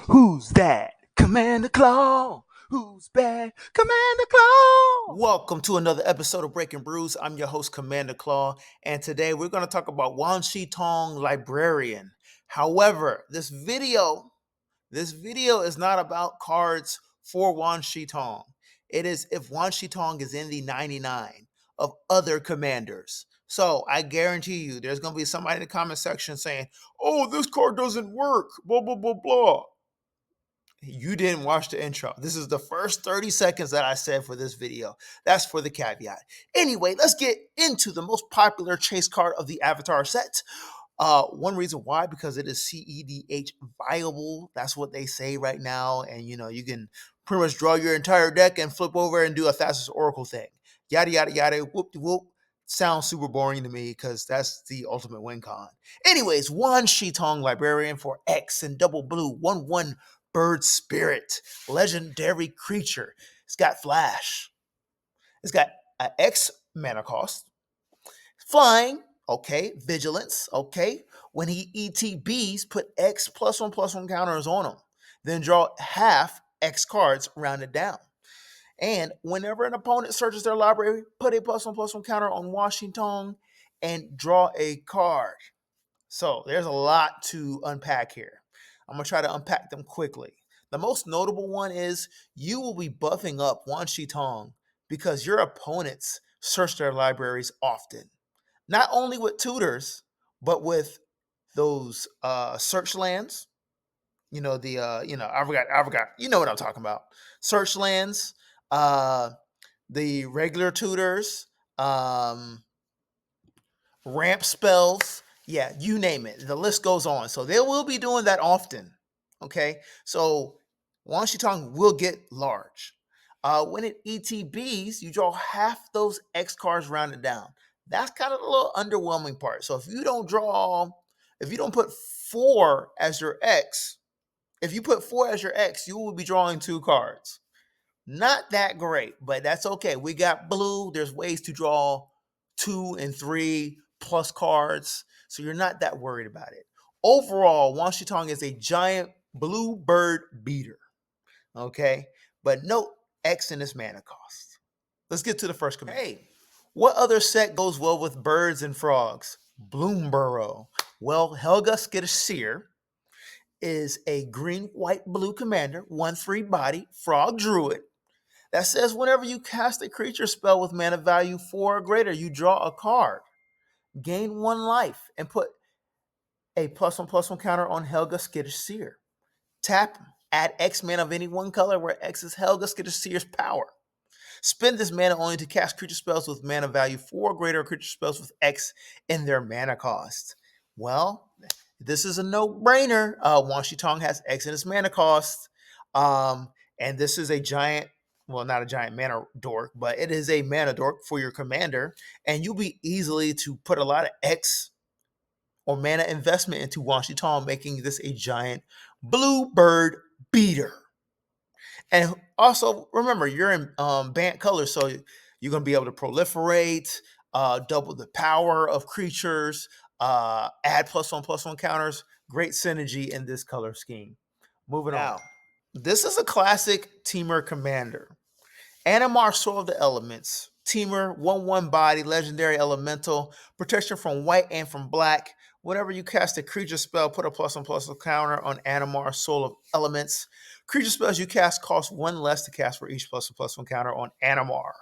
Who's that? Commander Claw. Who's bad? Commander Claw. Welcome to another episode of Breaking Brews. I'm your host, Commander Claw, and today we're going to talk about Wan Shi Tong, Librarian. However, this video is not about cards for Wan Shi Tong. It is if Wan Shi Tong is in the 99 of other commanders. So I guarantee you there's going to be somebody in the comment section saying, oh, this card doesn't work, blah, blah, blah, blah. You didn't watch the intro. This is the first 30 seconds that I said for this video. That's for the caveat. Anyway, let's get into the most popular chase card of the Avatar set. One reason why, because it is CEDH viable. That's what they say right now. And, you can pretty much draw your entire deck and flip over and do a fastest Oracle thing. Yada, yada, yada, whoop-de-whoop. Sounds super boring to me because that's the ultimate win con. Anyways, Wan Shi Tong Librarian for X and double blue, 1/1 bird spirit, legendary creature. It's got flash. It's got an X mana cost. Flying, okay. Vigilance, okay. When he ETBs, put X +1/+1 counters on him. Then draw half X cards rounded down. And whenever an opponent searches their library, put a +1/+1 counter on Wan Shi Tong and draw a card. So there's a lot to unpack here. I'm going to try to unpack them quickly. The most notable one is you will be buffing up Wan Shi Tong because your opponents search their libraries often. Not only with tutors, but with those search lands. I forgot. You know what I'm talking about. Search lands, the regular tutors, ramp spells. Yeah, you name it. The list goes on. So they will be doing that often. Okay. So Wan Shi Tong will get large. When it ETBs, you draw half those X cards rounded down. That's kind of the little underwhelming part. So if you don't put 4 as your X, you will be drawing 2 cards. Not that great, but that's okay. We got blue. There's ways to draw 2 and 3 plus cards, so you're not that worried about it. Overall, Wan Shi Tong is a giant blue bird beater. Okay, but note X in its mana cost. Let's get to the first command. Hey, what other set goes well with birds and frogs? Bloomburrow. Well, Helga Skittish Seer is a green, white, blue commander, 1/3 body, frog druid. That says whenever you cast a creature spell with mana value 4 or greater, you draw a card, gain 1 life, and put a +1/+1 counter on Helga Skittish Seer. Tap, add X mana of any one color where X is Helga Skittish Seer's power. Spend this mana only to cast creature spells with mana value 4 or greater, or creature spells with X in their mana cost. Well, this is a no-brainer. Wan Shi Tong has X in its mana cost. And this is a giant, well, not a giant mana dork, but it is a mana dork for your commander. And you'll be easily to put a lot of X or mana investment into Wan Shi Tong, making this a giant blue bird beater. And also, remember, you're in banned colors, so you're going to be able to proliferate, double the power of creatures, add +1/+1 counters. Great synergy in this color scheme. Moving on. This is a classic Teamer commander. Animar, Soul of the Elements. Teamer, 1/1 body, legendary elemental, protection from white and from black. Whenever you cast a creature spell, put a +1/+1 counter on Animar, Soul of Elements. Creature spells you cast cost 1 less to cast for each +1/+1 counter on Animar.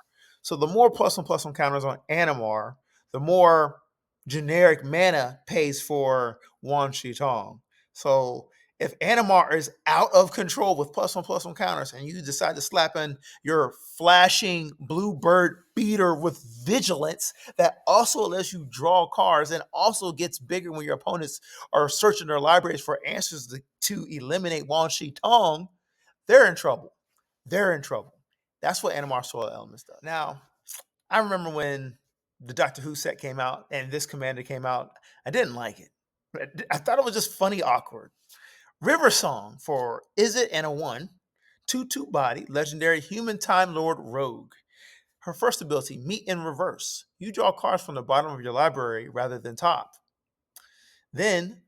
So the more +1/+1 counters on Animar, the more generic mana pays for Wan Shi Tong. So if Animar is out of control with +1/+1 counters and you decide to slap in your flashing blue bird beater with vigilance that also lets you draw cards and also gets bigger when your opponents are searching their libraries for answers to eliminate Wan Shi Tong, they're in trouble. They're in trouble. That's what Animar Soil Elements does. Now, I remember when the Doctor Who set came out and this commander came out, I didn't like it. I thought it was just funny awkward. River Song for Izzet and a 1, 2/2 body, legendary human Time Lord Rogue. Her first ability, Meet in Reverse. You draw cards from the bottom of your library rather than top. Then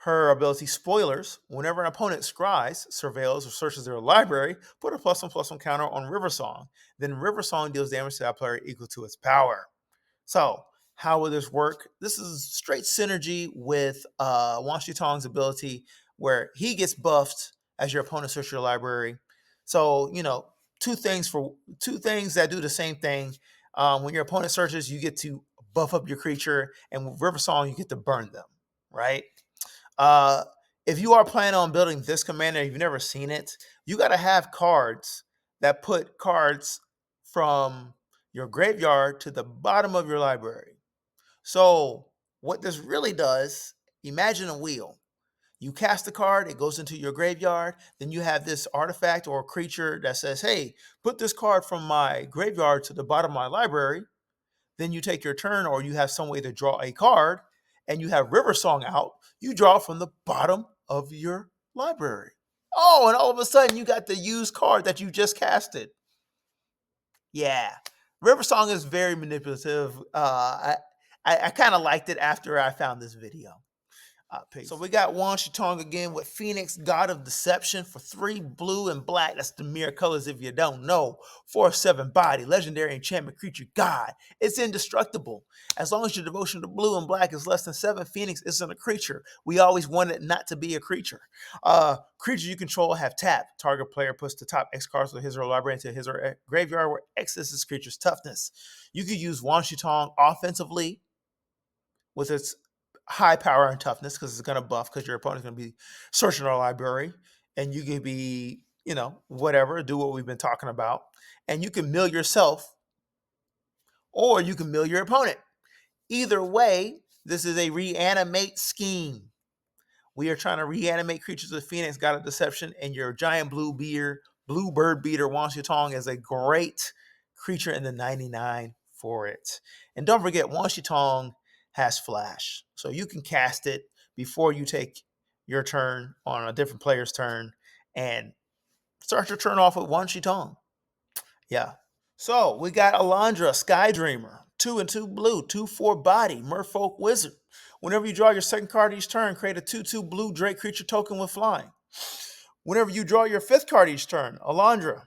Her ability Spoilers. Whenever an opponent scries, surveils, or searches their library, put a +1/+1 counter on River Song. Then River Song deals damage to that player equal to its power. So, how will this work? This is straight synergy with Wan Shi Tong's ability, where he gets buffed as your opponent searches your library. So, two things that do the same thing. When your opponent searches, you get to buff up your creature, and with River Song, you get to burn them, right? Uh, if you are planning on building this commander, you've never seen it, you got to have cards that put cards from your graveyard to the bottom of your library. So, what this really does, imagine a wheel. You cast a card, it goes into your graveyard, then you have this artifact or creature that says, hey, put this card from my graveyard to the bottom of my library. Then you take your turn, or you have some way to draw a card, and you have River Song out. You draw from the bottom of your library. Oh, and all of a sudden you got the used card that you just casted. Yeah, River Song is very manipulative. I kind of liked it after I found this video. So we got Wan Shi Tong again with Phenax, God of Deception, for 3 blue and black. That's the mirror colors if you don't know. 4/7 body, legendary enchantment creature, God. It's indestructible. As long as your devotion to blue and black is less than 7, Phenax isn't a creature. We always wanted it not to be a creature. Creatures you control have tap. Target player puts the top X cards of his or her library into his or her graveyard, where X is this creature's toughness. You could use Wan Shi Tong offensively with its high power and toughness, because it's going to buff, because your opponent's going to be searching our library, and you could be, whatever, do what we've been talking about, and you can mill yourself, or you can mill your opponent. Either way, this is a reanimate scheme. We are trying to reanimate creatures with Phenax, God of Deception, and your giant blue bird beater Wan Shi Tong is a great creature in the 99 for it. And don't forget, Wan Shi Tong has flash, so you can cast it before you take your turn on a different player's turn and start your turn off with Wan Shi Tong. Yeah. So we got Alandra, Sky Dreamer, 2 and 2 blue, 2/4 body, Merfolk Wizard. Whenever you draw your second card each turn, create a 2/2 blue Drake creature token with flying. Whenever you draw your 5th card each turn, Alandra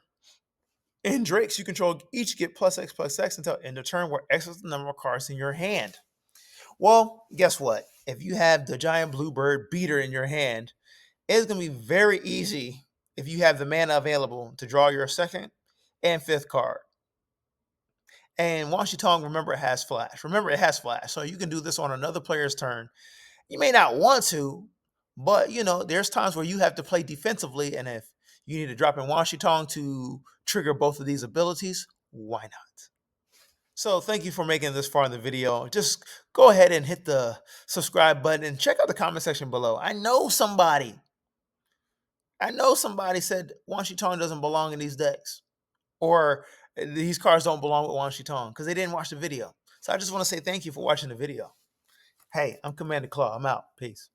and Drakes you control each get +X/+X until end of turn, where X is the number of cards in your hand. Well, guess what? If you have the giant bluebird beater in your hand, it's going to be very easy, if you have the mana available, to draw your 2nd and 5th card. And Wan Shi Tong, remember, it has flash. So you can do this on another player's turn. You may not want to, but there's times where you have to play defensively, and if you need to drop in Wan Shi Tong to trigger both of these abilities, why not? So thank you for making it this far in the video. Just go ahead and hit the subscribe button and check out the comment section below. I know somebody said Wan Shi Tong doesn't belong in these decks, or these cards don't belong with Wan Shi Tong, because they didn't watch the video. So I just want to say thank you for watching the video. Hey, I'm Commander Claw. I'm out. Peace.